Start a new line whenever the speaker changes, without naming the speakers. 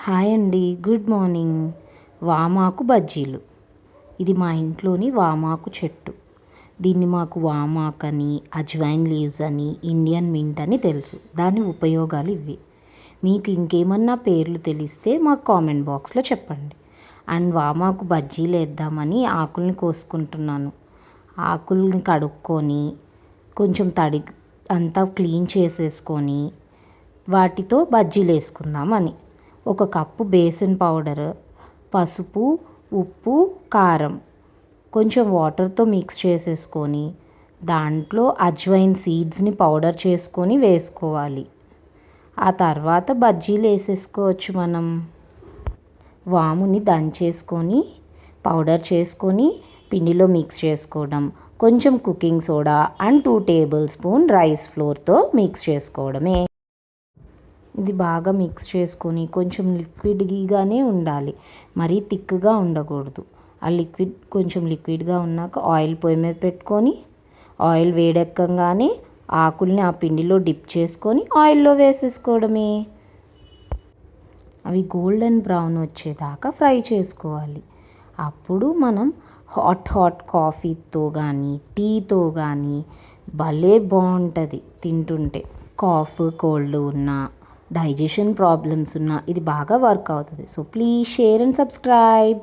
Hi అండి, good morning. వామాకు బజ్జీలు. ఇది మా ఇంట్లోని వామాకు చెట్టు. దీన్ని మాకు వామాకు అని, అజ్వైన్ లీవ్స్ అని, ఇండియన్ మింట్ అని తెలుసు. దాని ఉపయోగాలు ఇవి. మీకు ఇంకేమన్నా పేర్లు తెలిస్తే మాకు కామెంట్ బాక్స్లో చెప్పండి. అండ్ వామాకు బజ్జీలు వేద్దామని ఆకుల్ని కోసుకుంటున్నాను. ఆకుల్ని కడుక్కొని కొంచెం తడి అంతా క్లీన్ చేసేసుకొని వాటితో బజ్జీలు వేసుకుందామని. 1 కప్పు బేసన్ పౌడర్, పసుపు, ఉప్పు, కారం కొంచెం వాటర్తో మిక్స్ చేసేసుకొని దాంట్లో అజ్వైన్ సీడ్స్ని పౌడర్ చేసుకొని వేసుకోవాలి. ఆ తర్వాత బజ్జీలు వేసేసుకోవచ్చు. మనం వాముని దంచేసుకొని పౌడర్ చేసుకొని పిండిలో మిక్స్ చేసుకోవడం, కొంచెం cooking soda and 2 tablespoon rice ఫ్లోర్తో మిక్స్ చేసుకోవడమే. ఇది బాగా మిక్స్ చేసుకొని కొంచెం లిక్విడ్గానే ఉండాలి, మరీ థిక్గా ఉండకూడదు. ఆ లిక్విడ్ కొంచెం లిక్విడ్గా ఉన్నాక ఆయిల్ పొయ్యి మీద పెట్టుకొని ఆయిల్ వేడెక్కగానే ఆకుల్ని ఆ పిండిలో డిప్ చేసుకొని ఆయిల్లో వేసేసుకోవడమే. అవి గోల్డెన్ బ్రౌన్ వచ్చేదాకా ఫ్రై చేసుకోవాలి. అప్పుడు మనం హాట్ కాఫీతో కానీ టీతో కానీ భలే బాగుంటుంది తింటుంటే. కాఫ్, కోల్డ్ ఉన్నా, డైజెషన్ ప్రాబ్లమ్స్ ఉన్నా ఇది బాగా వర్క్ అవుతుంది. So please share and subscribe.